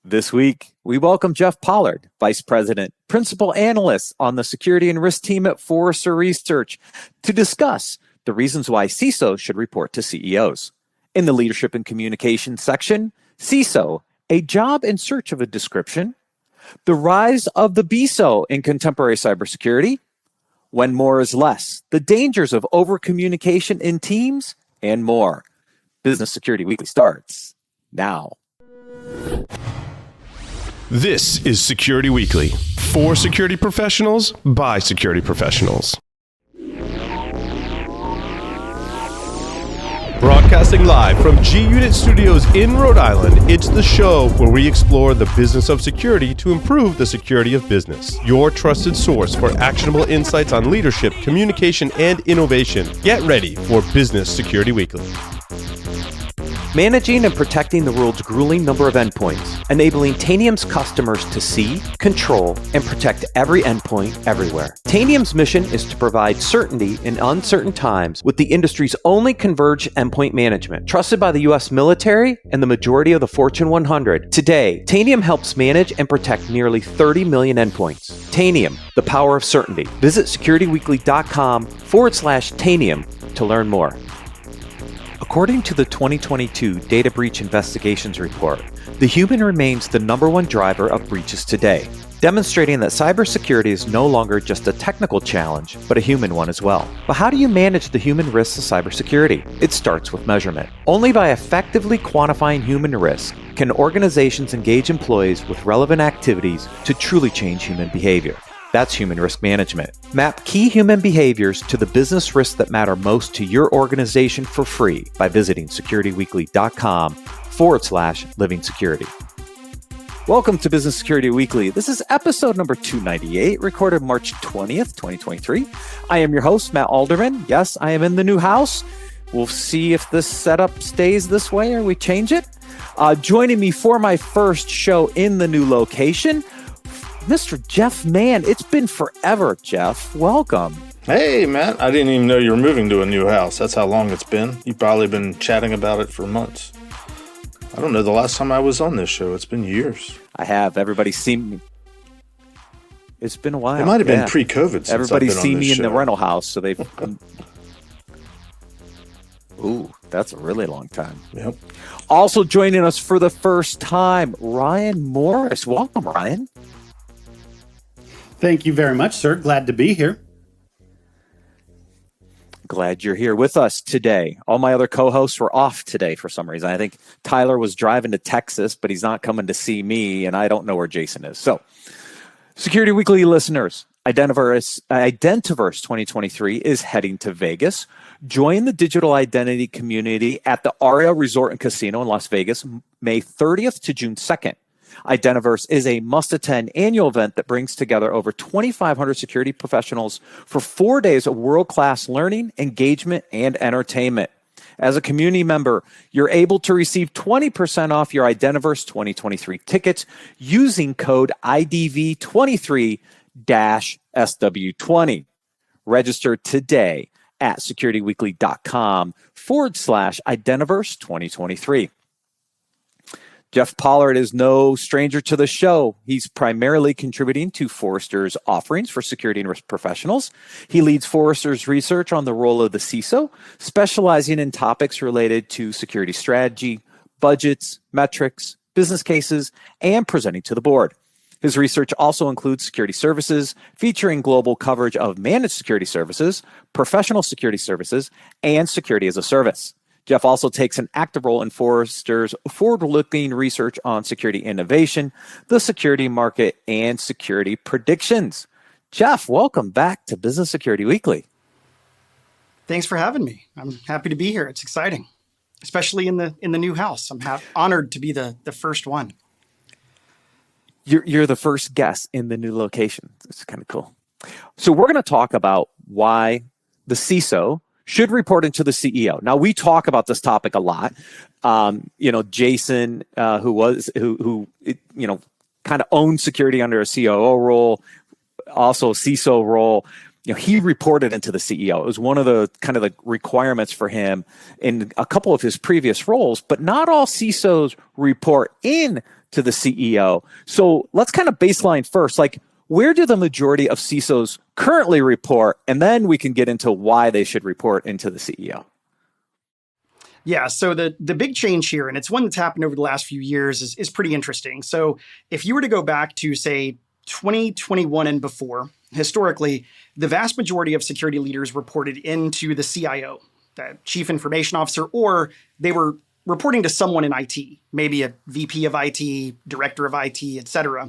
This week, we welcome Jeff Pollard, Vice President, Principal Analyst on the Security and Risk team at Forrester Research, to discuss the reasons why CISOs should report to CEOs. In the Leadership and Communication section, CISO, a job in search of a description, the rise of the BSO in contemporary cybersecurity, when more is less, the dangers of over-communication in teams, and more. Business Security Weekly starts now. This is Security Weekly, for security professionals, by security professionals. Broadcasting live from G-Unit Studios in Rhode Island, it's the show where we explore the business of security to improve the security of business. Your trusted source for actionable insights on leadership, communication, and innovation. Get ready for Business Security Weekly. Managing and protecting the world's grueling number of endpoints, enabling Tanium's customers to see, control, and protect every endpoint everywhere. Tanium's mission is to provide certainty in uncertain times with the industry's only converged endpoint management, trusted by the U.S. military and the majority of the Fortune 100. Today, Tanium helps manage and protect nearly 30 million endpoints. Tanium, the power of certainty. Visit securityweekly.com/Tanium to learn more. According to the 2022 Data Breach Investigations Report, the human remains the number one driver of breaches today, demonstrating that cybersecurity is no longer just a technical challenge, but a human one as well. But how do you manage the human risks of cybersecurity? It starts with measurement. Only by effectively quantifying human risk can organizations engage employees with relevant activities to truly change human behavior. That's human risk management. Map key human behaviors to the business risks that matter most to your organization for free by visiting securityweekly.com/living security. Welcome to Business Security Weekly. This is episode number 298, recorded March 20th, 2023. I am your host, Matt Alderman. Yes, I am in the new house. We'll see if this setup stays this way or we change it. Joining me for my first show in the new location, Mr. Jeff Mann. It's been forever, Jeff. Welcome. Hey, Matt. I didn't even know you were moving to a new house. That's how long it's been. You've probably been chatting about it for months. I don't know the last time I was on this show. It's been years. I have. Everybody's seen me. It's been a while. It might have been pre-COVID since Everybody's I've been seen on this me show. in the rental house, so they've... Ooh, that's a really long time. Yep. Also joining us for the first time, Ryan Morris. Welcome, Ryan. Thank you very much, sir. Glad to be here. Glad you're here with us today. All my other co-hosts were off today for some reason. I think Tyler was driving to Texas, but he's not coming to see me, and I don't know where Jason is. So, Security Weekly listeners, Identiverse 2023 is heading to Vegas. Join the digital identity community at the Aria Resort and Casino in Las Vegas, May 30th to June 2nd. Identiverse is a must-attend annual event that brings together over 2,500 security professionals for 4 days of world-class learning, engagement, and entertainment. As a community member, you're able to receive 20% off your Identiverse 2023 tickets using code IDV23-SW20. Register today at securityweekly.com/Identiverse 2023. Jeff Pollard is no stranger to the show. He's primarily contributing to Forrester's offerings for security and risk professionals. He leads Forrester's research on the role of the CISO, specializing in topics related to security strategy, budgets, metrics, business cases, and presenting to the board. His research also includes security services, featuring global coverage of managed security services, professional security services, and security as a service. Jeff also takes an active role in Forrester's forward-looking research on security innovation, the security market, and security predictions. Jeff, welcome back to Business Security Weekly. Thanks for having me. I'm happy to be here. It's exciting, especially in the new house. I'm honored to be the first one. You're the first guest in the new location. It's kind of cool. So we're going to talk about why the CISO should report into the CEO. Now, we talk about this topic a lot. Jason, who kind of owns security under a COO role, also a CISO role, he reported into the CEO. It was one of the kind of the requirements for him in a couple of his previous roles, but not all CISOs report in to the CEO. So let's kind of baseline first. Like, where do the majority of CISOs currently report? And then we can get into why they should report into the CEO. Yeah, so the big change here, and it's one that's happened over the last few years, is pretty interesting. So if you were to go back to, say, 2021 and before, historically, the vast majority of security leaders reported into the CIO, the Chief Information Officer, or they were reporting to someone in IT, maybe a VP of IT, Director of IT, et cetera.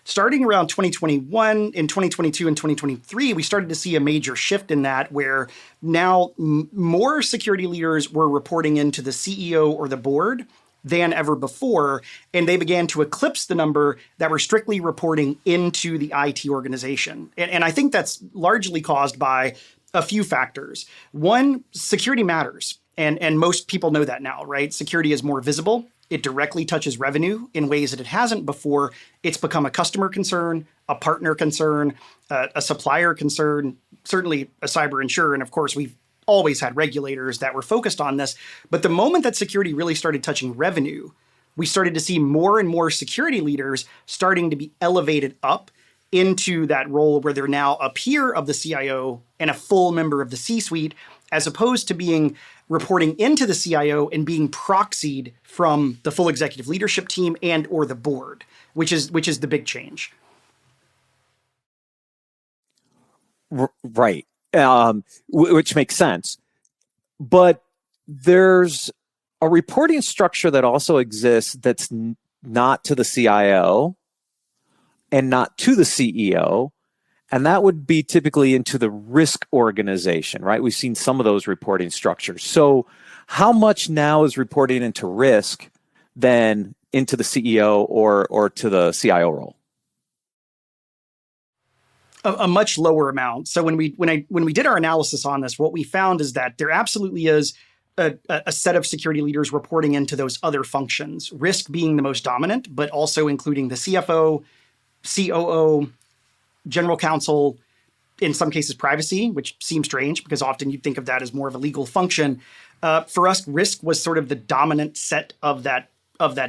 Starting around 2021, in 2022 and 2023, we started to see a major shift in that where now more security leaders were reporting into the CEO or the board than ever before, and they began to eclipse the number that were strictly reporting into the IT organization. And I think that's largely caused by a few factors. One, security matters, and most people know that now, right? Security is more visible. It directly touches revenue in ways that it hasn't before. It's become a customer concern, a partner concern, a supplier concern, certainly a cyber insurer. And of course, we've always had regulators that were focused on this. But the moment that security really started touching revenue, we started to see more and more security leaders starting to be elevated up into that role where they're now a peer of the CIO and a full member of the C-suite, as opposed to being reporting into the CIO and being proxied from the full executive leadership team and or the board, which is the big change. Right. Which makes sense. But there's a reporting structure that also exists that's not to the CIO and not to the CEO. And that would be typically into the risk organization, right? We've seen some of those reporting structures. So how much now is reporting into risk than into the CEO or to the CIO role? A much lower amount. So when we did our analysis on this, what we found is that there absolutely is a set of security leaders reporting into those other functions, risk being the most dominant, but also including the CFO, COO, general counsel, in some cases privacy, which seems strange because often you'd think of that as more of a legal function. For us, risk was sort of the dominant set of that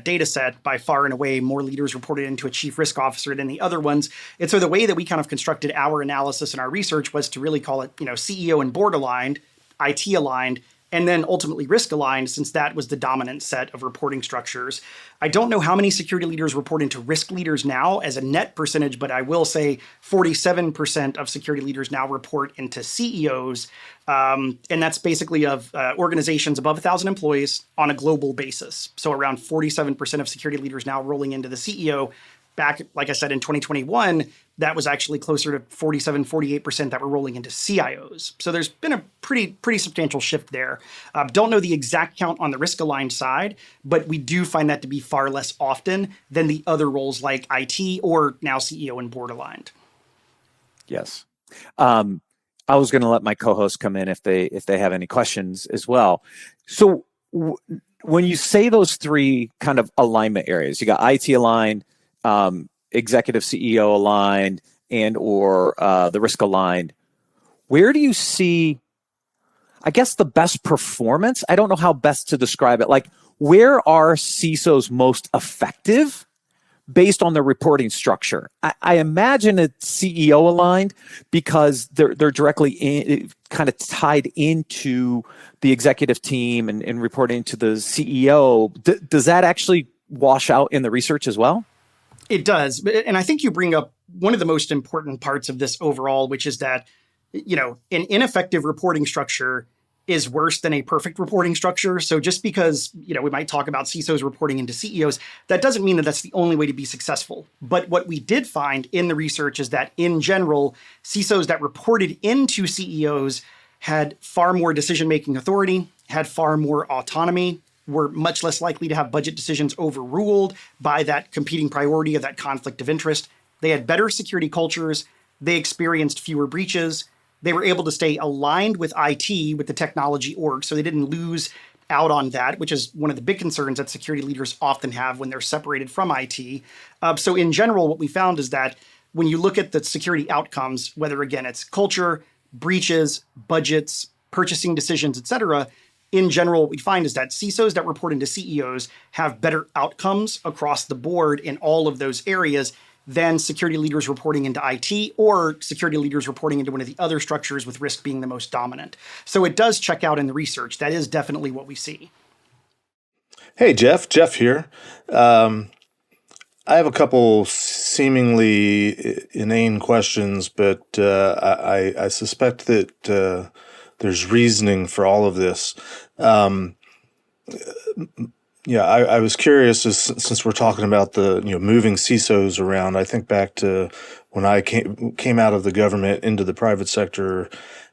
data set. By far and away, more leaders reported into a chief risk officer than the other ones. And so the way that we kind of constructed our analysis and our research was to really call it, CEO and board aligned, IT aligned, and then ultimately risk aligned, since that was the dominant set of reporting structures. I don't know how many security leaders report into risk leaders now as a net percentage, but I will say 47% of security leaders now report into CEOs. And that's basically of organizations above 1,000 employees on a global basis. So around 47% of security leaders now rolling into the CEO. Back, like I said, in 2021, that was actually closer to 47, 48% that were rolling into CIOs. So there's been a pretty substantial shift there. Don't know the exact count on the risk-aligned side, but we do find that to be far less often than the other roles like IT or now CEO and board aligned. Yes. I was going to let my co-hosts come in if they have any questions as well. So when you say those three kind of alignment areas, you got IT aligned, executive CEO aligned, and or the risk aligned, where do you see, I guess, the best performance? I don't know how best to describe it. Like, where are CISOs most effective based on the reporting structure? I imagine it's CEO aligned because they're directly kind of tied into the executive team and reporting to the CEO. Does that actually wash out in the research as well? It does. And I think you bring up one of the most important parts of this overall, which is that, an ineffective reporting structure is worse than a perfect reporting structure. So just because, we might talk about CISOs reporting into CEOs, that doesn't mean that that's the only way to be successful. But what we did find in the research is that in general, CISOs that reported into CEOs had far more decision-making authority, had far more autonomy, were much less likely to have budget decisions overruled by that competing priority of that conflict of interest. They had better security cultures. They experienced fewer breaches. They were able to stay aligned with IT, with the technology org, so they didn't lose out on that, which is one of the big concerns that security leaders often have when they're separated from IT. So in general, what we found is that when you look at the security outcomes, whether, again, it's culture, breaches, budgets, purchasing decisions, et cetera, in general, what we find is that CISOs that report into CEOs have better outcomes across the board in all of those areas than security leaders reporting into IT or security leaders reporting into one of the other structures, with risk being the most dominant. So it does check out in the research. That is definitely what we see. Hey, Jeff. Jeff here. I have a couple seemingly inane questions, but I suspect that there's reasoning for all of this. I was curious, since we're talking about the moving CISOs around. I think back to when I came out of the government into the private sector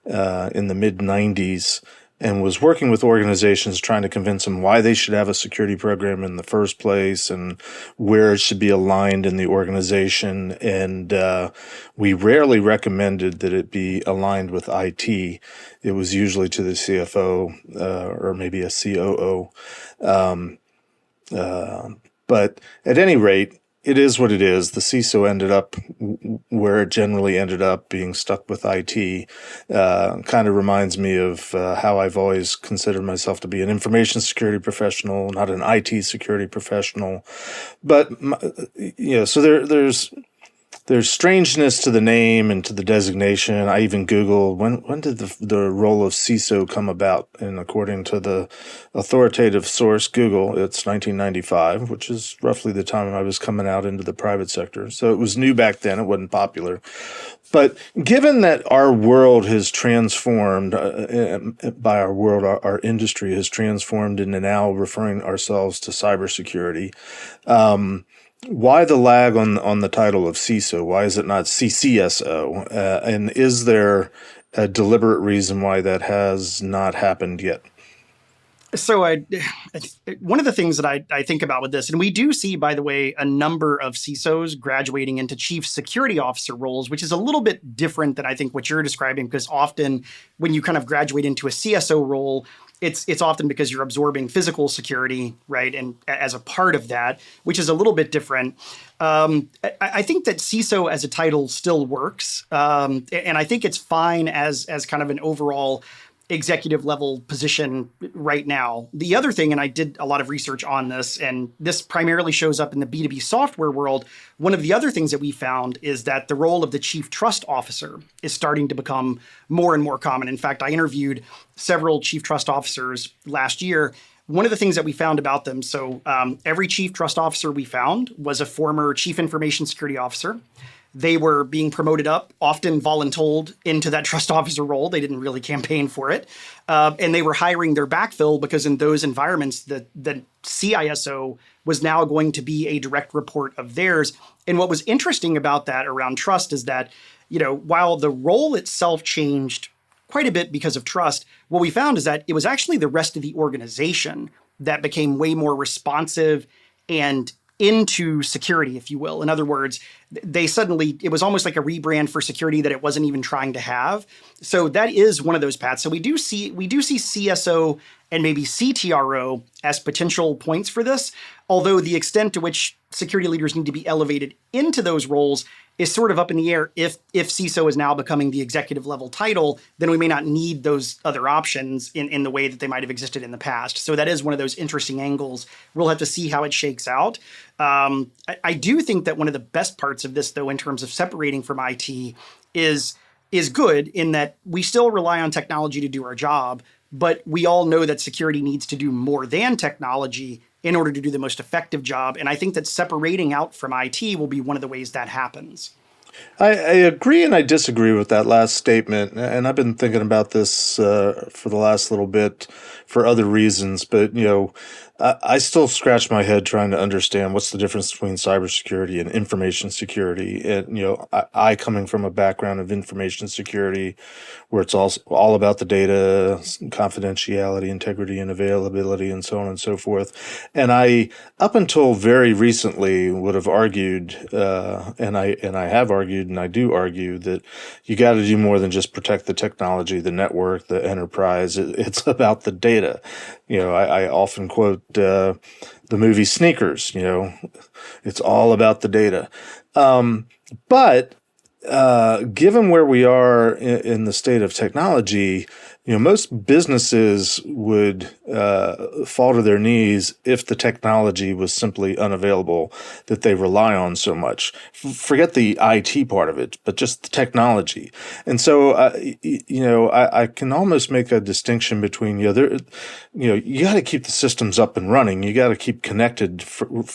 in the mid '90s. And was working with organizations trying to convince them why they should have a security program in the first place and where it should be aligned in the organization. And we rarely recommended that it be aligned with IT. It was usually to the CFO or maybe a COO. But at any rate, it is what it is. The CISO ended up where it generally ended up, being stuck with IT. Kind of reminds me of how I've always considered myself to be an information security professional, not an IT security professional. But so there's strangeness to the name and to the designation. I even Googled when did the role of CISO come about, and according to the authoritative source Google, it's 1995, which is roughly the time I was coming out into the private sector. So it was new back then; it wasn't popular. But given that our world has transformed, by our world, our industry has transformed into now referring ourselves to cybersecurity. Why the lag on the title of CISO? Why is it not CCSO? And is there a deliberate reason why that has not happened yet? So one of the things that I think about with this, and we do see, by the way, a number of CISOs graduating into chief security officer roles, which is a little bit different than I think what you're describing, because often when you kind of graduate into a CSO role, it's often because you're absorbing physical security, right? And as a part of that, which is a little bit different. I think that CISO as a title still works. And I think it's fine as kind of an overall executive level position right now. The other thing, and I did a lot of research on this, and this primarily shows up in the B2B software world. One of the other things that we found is that the role of the chief trust officer is starting to become more and more common. In fact, I interviewed several chief trust officers last year. One of the things that we found about them, so every chief trust officer we found was a former chief information security officer. They were being promoted up, often voluntold, into that trust officer role. They didn't really campaign for it. And they were hiring their backfill because in those environments, the CISO was now going to be a direct report of theirs. And what was interesting about that around trust is that, while the role itself changed quite a bit because of trust, what we found is that it was actually the rest of the organization that became way more responsive and into security, if you will. In other words, it was almost like a rebrand for security that it wasn't even trying to have. So that is one of those paths. So we do see CSO and maybe CTRO as potential points for this, although the extent to which security leaders need to be elevated into those roles is sort of up in the air. If CISO is now becoming the executive level title, then we may not need those other options in the way that they might have existed in the past. So that is one of those interesting angles. We'll have to see how it shakes out. I do think that one of the best parts of this, though, in terms of separating from IT is good in that we still rely on technology to do our job, but we all know that security needs to do more than technology in order to do the most effective job. And I think that separating out from IT will be one of the ways that happens. I agree and I disagree with that last statement. And I've been thinking about this for the last little bit for other reasons. But, I still scratch my head trying to understand what's the difference between cybersecurity and information security. And, I coming from a background of information security where it's all about the data, confidentiality, integrity, and availability, and so on and so forth. And I, up until very recently, would have argued, and I have argued, and I do argue, that you got to do more than just protect the technology, the network, the enterprise. It's about the data. I often quote the movie Sneakers. It's all about the data. But given where we are in the state of technology, Most businesses would fall to their knees if the technology was simply unavailable that they rely on so much. Forget the IT part of it, but just the technology. And so, I can almost make a distinction between, you got to keep the systems up and running. You got to keep connected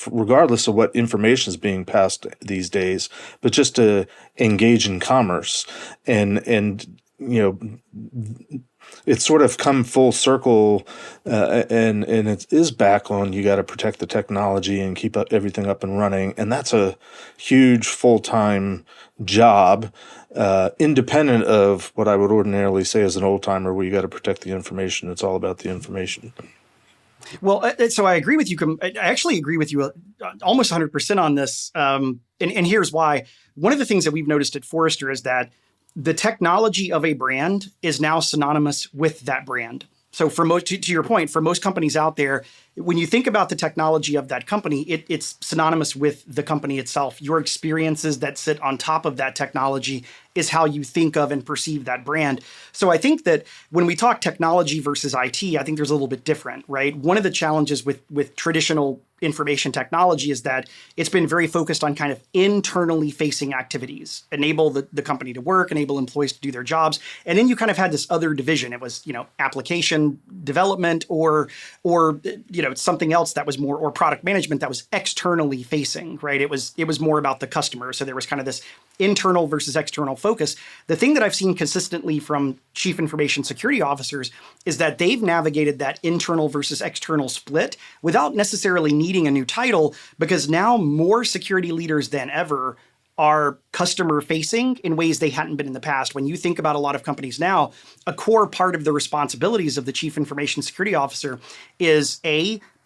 regardless of what information is being passed these days, but just to engage in commerce and it's sort of come full circle, and it is back on. You got to protect the technology and keep everything up and running, and that's a huge full-time job, independent of what I would ordinarily say as an old timer, where you got to protect the information. It's all about the information. Well, so I agree with you. I actually agree with you almost 100% on this, and here's why. One of the things that we've noticed at Forrester is that the technology of a brand is now synonymous with that brand. So for most, to your point, for most companies out there, when you think about the technology of that company, it's synonymous with the company itself. Your experiences that sit on top of that technology is how you think of and perceive that brand. So I think that when we talk technology versus IT, I think there's a little bit different, right? One of the challenges with traditional information technology is that it's been very focused on kind of internally facing activities, enable the company to work, enable employees to do their jobs. And then you kind of had this other division. It was, application development or something else that was more, or product management that was externally facing, right? It was more about the customer. So there was kind of this internal versus external focus. The thing that I've seen consistently from chief information security officers is that they've navigated that internal versus external split without necessarily needing a new title, because now more security leaders than ever are customer facing in ways they hadn't been in the past. When you think about a lot of companies now, a core part of the responsibilities of the chief information security officer is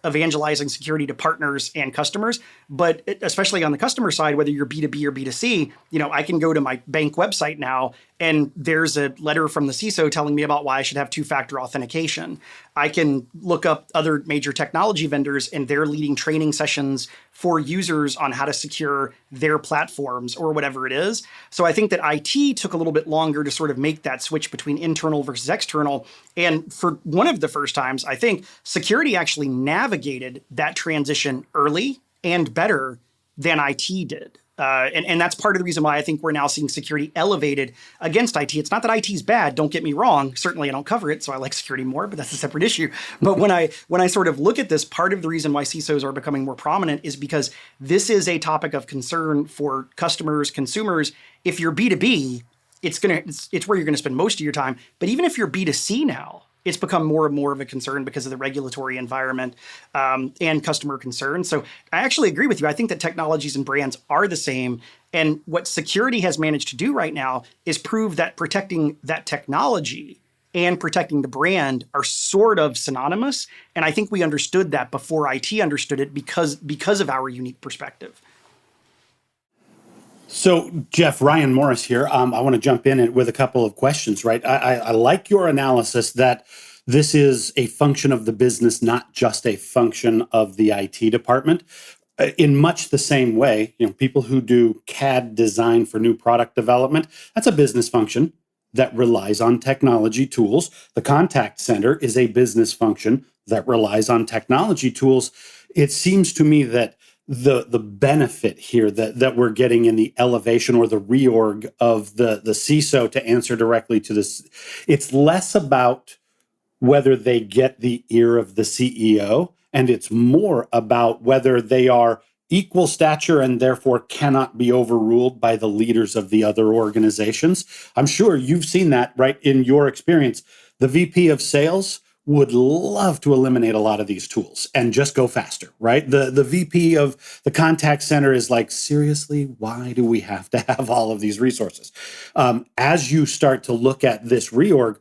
evangelizing security to partners and customers. But especially on the customer side, whether you're B2B or B2C, I can go to my bank website now and there's a letter from the CISO telling me about why I should have two-factor authentication. I can look up other major technology vendors and they're leading training sessions for users on how to secure their platforms or whatever it is. So I think that IT took a little bit longer to sort of make that switch between internal versus external. And for one of the first times, I think security actually navigated that transition early and better than IT did. And that's part of the reason why I think we're now seeing security elevated against IT. It's not that IT is bad, don't get me wrong. Certainly I don't cover it, so I like security more, but that's a separate issue. But when I sort of look at this, part of the reason why CISOs are becoming more prominent is because this is a topic of concern for customers, consumers. If you're B2B, it's where you're going to spend most of your time. But even if you're B2C now, it's become more and more of a concern because of the regulatory environment and customer concern. So I actually agree with you. I think that technologies and brands are the same. And what security has managed to do right now is prove that protecting that technology and protecting the brand are sort of synonymous. And I think we understood that before IT understood it because of our unique perspective. So, Jeff, Ryan Morris here. I want to jump in with a couple of questions, right? I like your analysis that this is a function of the business, not just a function of the IT department. In much the same way, people who do CAD design for new product development, that's a business function that relies on technology tools. The contact center is a business function that relies on technology tools. It seems to me that the benefit here that we're getting in the elevation or the reorg of the CISO, to answer directly to this, it's less about whether they get the ear of the CEO, and it's more about whether they are equal stature and therefore cannot be overruled by the leaders of the other organizations. I'm sure you've seen that, right, in your experience. The VP of sales would love to eliminate a lot of these tools and just go faster, right? The VP of the contact center is like, seriously, why do we have to have all of these resources? As you start to look at this reorg,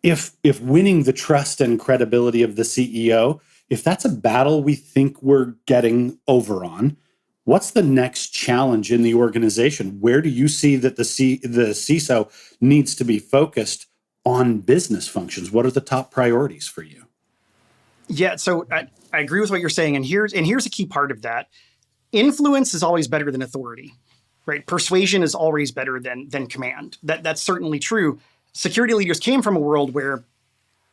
if winning the trust and credibility of the CEO, if that's a battle we think we're getting over on, what's the next challenge in the organization? Where do you see that the CISO needs to be focused on business functions? What are the top priorities for you? Yeah, so I agree with what you're saying. And here's a key part of that. Influence is always better than authority, right? Persuasion is always better than command. That's certainly true. security leaders came from a world where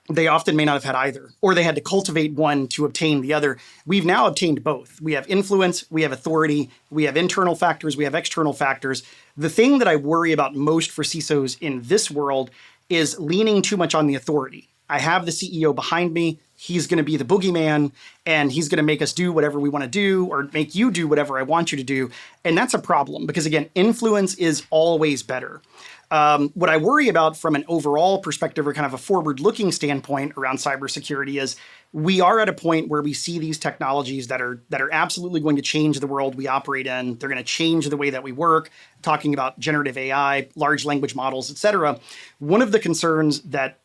they often may not have had either, or they had to cultivate one to obtain the other. We've now obtained both. We have influence, we have authority, we have internal factors, we have external factors. The thing that I worry about most for CISOs in this world is leaning too much on the authority. I have the CEO behind me. He's going to be the boogeyman, and he's going to make us do whatever we want to do, or make you do whatever I want you to do. And that's a problem because, again, influence is always better. What I worry about from an overall perspective, or kind of a forward-looking standpoint around cybersecurity, is we are at a point where we see these technologies that are absolutely going to change the world we operate in. They're going to change the way that we work. Talking about generative AI, large language models, et cetera. One of the concerns that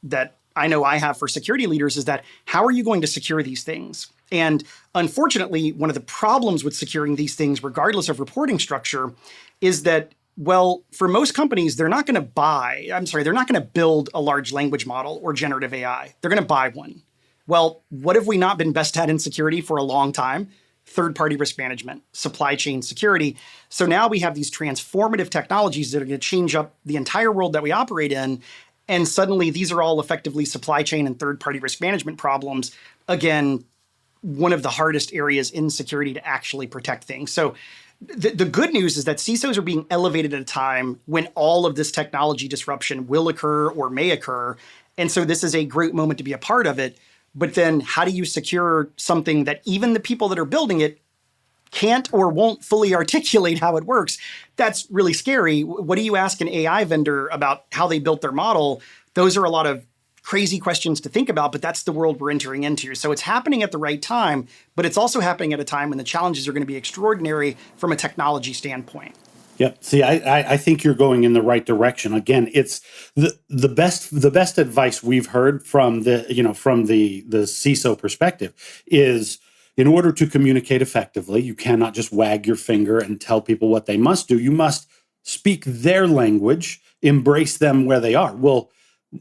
I know I have for security leaders is that how are you going to secure these things? And unfortunately, one of the problems with securing these things, regardless of reporting structure, is that, well, for most companies, they're not going to build a large language model or generative AI. They're going to buy one. Well, what have we not been best at in security for a long time? Third-party risk management, supply chain security. So now we have these transformative technologies that are going to change up the entire world that we operate in. And suddenly these are all effectively supply chain and third-party risk management problems. Again, one of the hardest areas in security to actually protect things. So the good news is that CISOs are being elevated at a time when all of this technology disruption will occur or may occur. And so this is a great moment to be a part of it. But then how do you secure something that even the people that are building it can't or won't fully articulate how it works? That's really scary. What do you ask an AI vendor about how they built their model? Those are a lot of crazy questions to think about, but that's the world we're entering into. So it's happening at the right time, but it's also happening at a time when the challenges are going to be extraordinary from a technology standpoint. Yep. See, I think you're going in the right direction. Again, it's the best advice we've heard from the CISO perspective is, in order to communicate effectively, you cannot just wag your finger and tell people what they must do. You must speak their language, embrace them where they are. Well,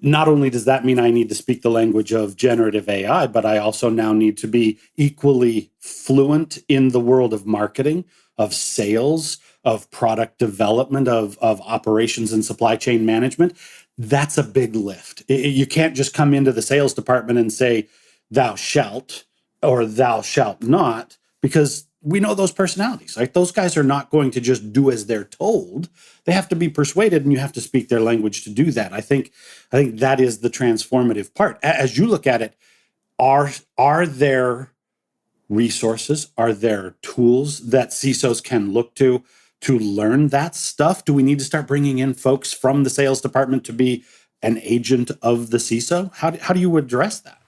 not only does that mean I need to speak the language of generative AI, but I also now need to be equally fluent in the world of marketing, of sales, of product development, of operations and supply chain management. That's a big lift. You can't just come into the sales department and say, thou shalt, or thou shalt not, because we know those personalities, right? Those guys are not going to just do as they're told. They have to be persuaded, and you have to speak their language to do that. I think that is the transformative part. As you look at it, are there resources, are there tools that CISOs can look to learn that stuff? Do we need to start bringing in folks from the sales department to be an agent of the CISO? How do you address that?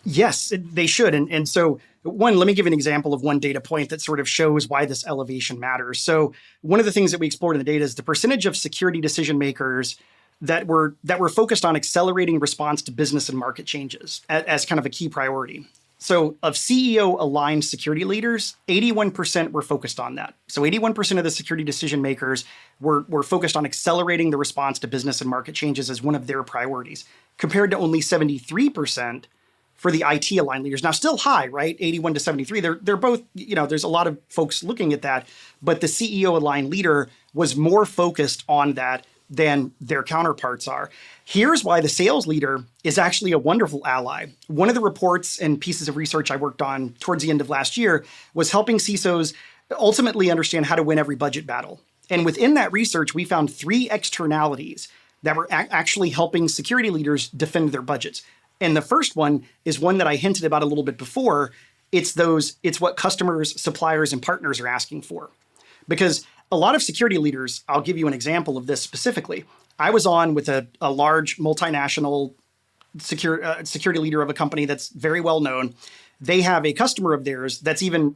Yes, they should. And so, one, let me give an example of one data point that sort of shows why this elevation matters. So one of the things that we explored in the data is the percentage of security decision makers that were focused on accelerating response to business and market changes as kind of a key priority. So of CEO-aligned security leaders, 81% were focused on that. So 81% of the security decision makers were focused on accelerating the response to business and market changes as one of their priorities, compared to only 73% for the IT aligned leaders. Now, still high, right? 81 to 73. They're both, there's a lot of folks looking at that, but the CEO aligned leader was more focused on that than their counterparts are. Here's why the sales leader is actually a wonderful ally. One of the reports and pieces of research I worked on towards the end of last year was helping CISOs ultimately understand how to win every budget battle. And within that research, we found 3 externalities that were actually helping security leaders defend their budgets. And the first one is one that I hinted about a little bit before. It's what customers, suppliers, and partners are asking for. Because a lot of security leaders, I'll give you an example of this specifically. I was on with a large multinational security leader of a company that's very well known. They have a customer of theirs that's even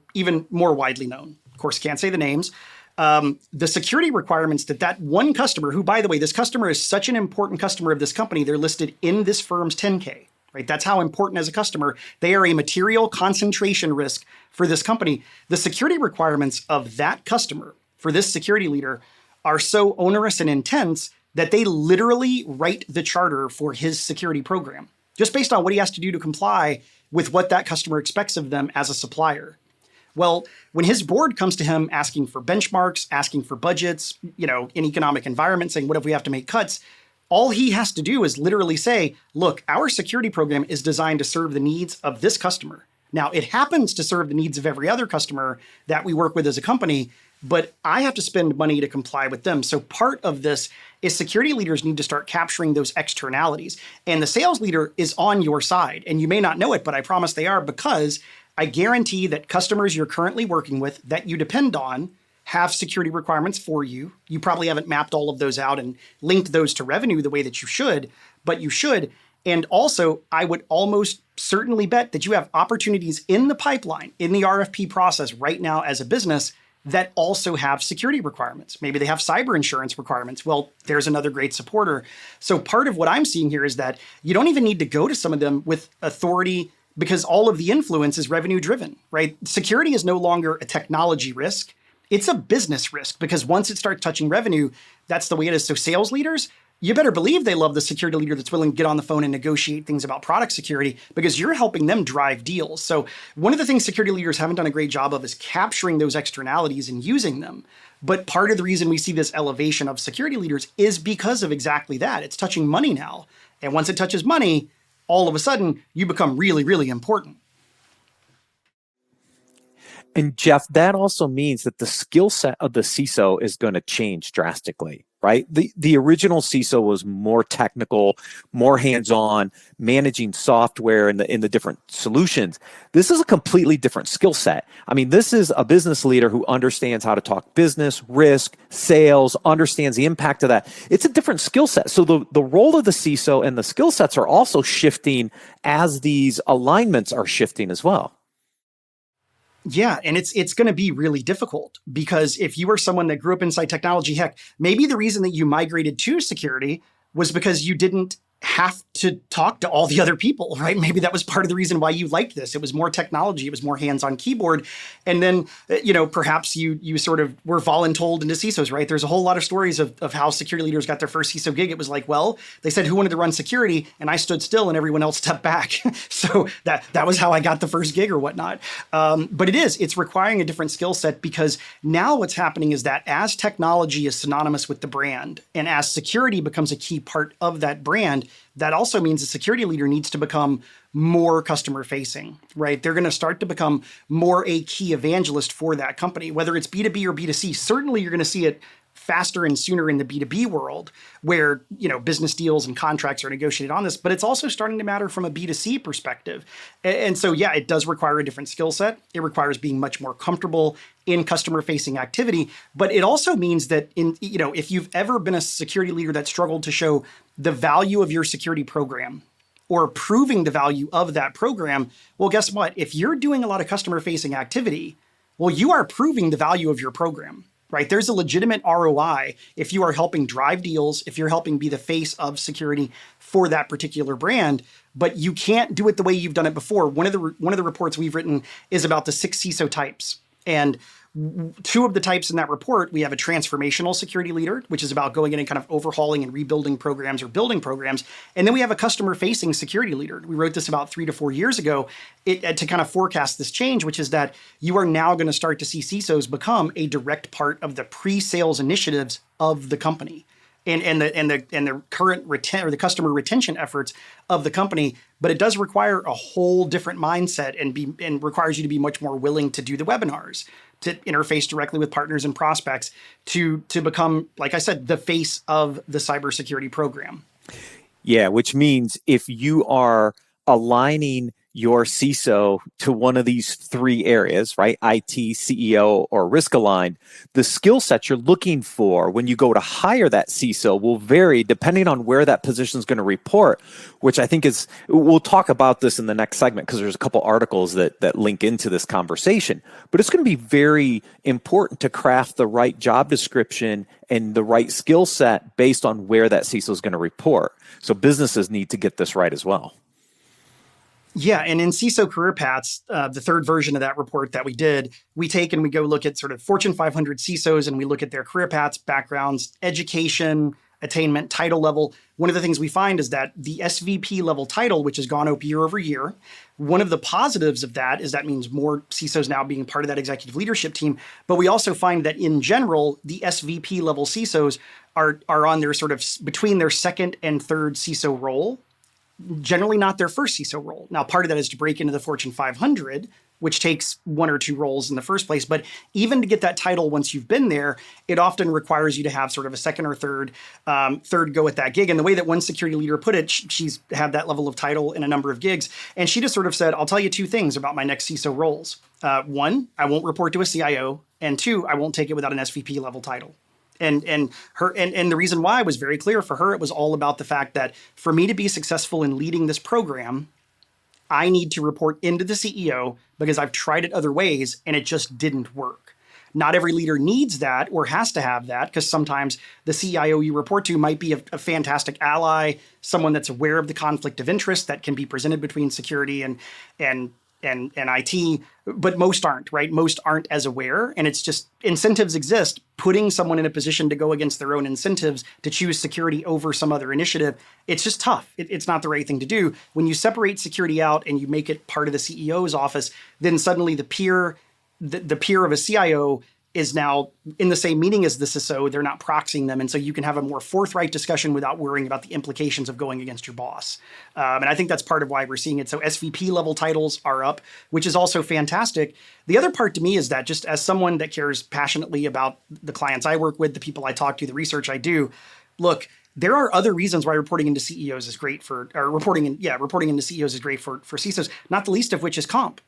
more widely known. Of course, can't say the names. The security requirements that one customer, who, by the way, this customer is such an important customer of this company, they're listed in this firm's 10K. Right? That's how important as a customer. They are a material concentration risk for this company. The security requirements of that customer for this security leader are so onerous and intense that they literally write the charter for his security program, just based on what he has to do to comply with what that customer expects of them as a supplier. Well, when his board comes to him asking for benchmarks, asking for budgets, in economic environments, saying, what if we have to make cuts? All he has to do is literally say, look, our security program is designed to serve the needs of this customer. Now, it happens to serve the needs of every other customer that we work with as a company, but I have to spend money to comply with them. So part of this is security leaders need to start capturing those externalities. And the sales leader is on your side. And you may not know it, but I promise they are, because I guarantee that customers you're currently working with that you depend on have security requirements for you. You probably haven't mapped all of those out and linked those to revenue the way that you should, but you should. And also, I would almost certainly bet that you have opportunities in the pipeline, in the RFP process right now as a business that also have security requirements. Maybe they have cyber insurance requirements. Well, there's another great supporter. So part of what I'm seeing here is that you don't even need to go to some of them with authority, because all of the influence is revenue driven, right? Security is no longer a technology risk. It's a business risk, because once it starts touching revenue, that's the way it is. So sales leaders, you better believe they love the security leader that's willing to get on the phone and negotiate things about product security, because you're helping them drive deals. So one of the things security leaders haven't done a great job of is capturing those externalities and using them. But part of the reason we see this elevation of security leaders is because of exactly that. It's touching money now. And once it touches money, all of a sudden you become really, really important. And Jeff, that also means that the skill set of the CISO is going to change drastically, right? The original CISO was more technical, more hands-on, managing software and in the different solutions. This is a completely different skill set. I mean, this is a business leader who understands how to talk business, risk, sales, understands the impact of that. It's a different skill set. So the role of the CISO and the skill sets are also shifting as these alignments are shifting as well. Yeah, and it's going to be really difficult, because if you are someone that grew up inside technology, heck, maybe the reason that you migrated to security was because you didn't have to talk to all the other people, right? Maybe that was part of the reason why you liked this. It was more technology, it was more hands-on keyboard. And then, perhaps you sort of were voluntold into CISOs, right? There's a whole lot of stories of how security leaders got their first CISO gig. It was like, well, they said who wanted to run security, and I stood still and everyone else stepped back. So that was how I got the first gig or whatnot. But it's requiring a different skill set, because now what's happening is that as technology is synonymous with the brand, and as security becomes a key part of that brand, that also means the security leader needs to become more customer facing, right? They're going to start to become more a key evangelist for that company, whether it's B2B or B2C. Certainly you're going to see it faster and sooner in the B2B world, where, business deals and contracts are negotiated on this, but it's also starting to matter from a B2C perspective. And so, yeah, it does require a different skill set. It requires being much more comfortable in customer facing activity, but it also means that if you've ever been a security leader that struggled to show the value of your security program or proving the value of that program, well, guess what? If you're doing a lot of customer facing activity, well, you are proving the value of your program. Right? There's a legitimate ROI if you are helping drive deals, if you're helping be the face of security for that particular brand, but you can't do it the way you've done it before. One of the reports we've written is about the 6 CISO types. And 2 of the types in that report, we have a transformational security leader, which is about going in and kind of overhauling and rebuilding programs or building programs. And then we have a customer-facing security leader. We wrote this about 3 to 4 years ago to kind of forecast this change, which is that you are now going to start to see CISOs become a direct part of the pre-sales initiatives of the company and the current the customer retention efforts of the company. But it does require a whole different mindset and requires you to be much more willing to do the webinars, to interface directly with partners and prospects, to become, like I said, the face of the cybersecurity program. Yeah, which means if you are aligning your CISO to one of these 3 areas, right? IT, CEO, or risk aligned, the skill set you're looking for when you go to hire that CISO will vary depending on where that position is going to report, which I think we'll talk about this in the next segment, because there's a couple articles that link into this conversation. But it's going to be very important to craft the right job description and the right skill set based on where that CISO is going to report. So businesses need to get this right as well. Yeah, and in CISO Career Paths, the 3rd version of that report that we did, we take and we go look at sort of Fortune 500 CISOs, and we look at their career paths, backgrounds, education, attainment, title level. One of the things we find is that the SVP level title, which has gone up year over year, one of the positives of that is that means more CISOs now being part of that executive leadership team. But we also find that in general, the SVP level CISOs are on their sort of between their second and third CISO role, generally not their first CISO role. Now, part of that is to break into the Fortune 500, which takes one or two roles in the first place. But even to get that title once you've been there, it often requires you to have sort of a second or third go at that gig. And the way that one security leader put it, she's had that level of title in a number of gigs. And she just sort of said, I'll tell you two things about my next CISO roles. One, I won't report to a CIO. And two, I won't take it without an SVP level title. And the reason why was very clear for her. It was all about the fact that for me to be successful in leading this program, I need to report into the CEO because I've tried it other ways and it just didn't work. Not every leader needs that or has to have that, because sometimes the CIO you report to might be a fantastic ally, someone that's aware of the conflict of interest that can be presented between security and IT, but most aren't, right? Most aren't as aware. And it's just incentives exist. Putting someone in a position to go against their own incentives to choose security over some other initiative, it's just tough. It's not the right thing to do. When you separate security out and you make it part of the CEO's office, then suddenly the peer of a CIO is now in the same meeting as the CISO. They're not proxying them. And so you can have a more forthright discussion without worrying about the implications of going against your boss. And I think that's part of why we're seeing it. So SVP level titles are up, which is also fantastic. The other part to me is that just as someone that cares passionately about the clients I work with, the people I talk to, the research I do, look, there are other reasons why reporting into CEOs is great reporting into CEOs is great for CISOs, not the least of which is comp.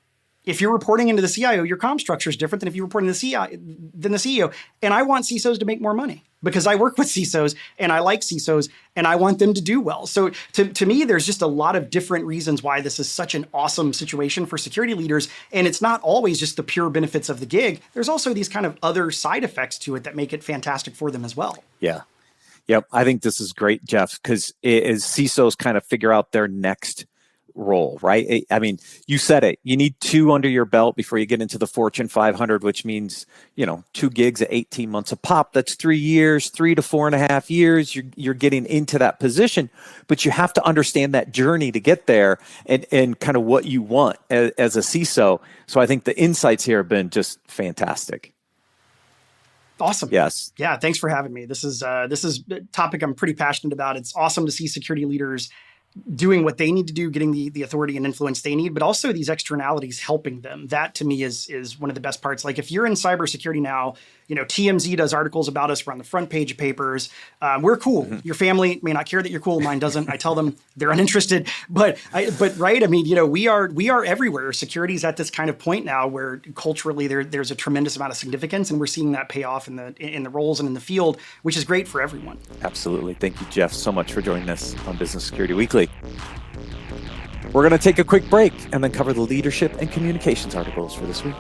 If you're reporting into the CIO, your comp structure is different than if you're reporting to the CEO. And I want CISOs to make more money because I work with CISOs and I like CISOs and I want them to do well. So to me, there's just a lot of different reasons why this is such an awesome situation for security leaders. And it's not always just the pure benefits of the gig. There's also these kind of other side effects to it that make it fantastic for them as well. Yeah. Yep. I think this is great, Jeff, because as CISOs kind of figure out their next role, right? I mean, you said it. You need 2 under your belt before you get into the Fortune 500, which means, 2 gigs at 18 months a pop. That's 3 years, 3 to 4.5 years. You're getting into that position, but you have to understand that journey to get there and kind of what you want as a CISO. So I think the insights here have been just fantastic. Awesome. Yes. Yeah. Thanks for having me. This is a topic I'm pretty passionate about. It's awesome to see security leaders doing what they need to do, getting the authority and influence they need, but also these externalities helping them. That to me is one of the best parts. Like if you're in cybersecurity now, TMZ does articles about us. We're on the front page of papers. We're cool. Mm-hmm. Your family may not care that you're cool. Mine doesn't. I tell them they're uninterested. But right. I mean, we are everywhere. Security is at this kind of point now where culturally there's a tremendous amount of significance, and we're seeing that pay off in the roles and in the field, which is great for everyone. Absolutely. Thank you, Jeff, so much for joining us on Business Security Weekly. We're going to take a quick break and then cover the leadership and communications articles for this week.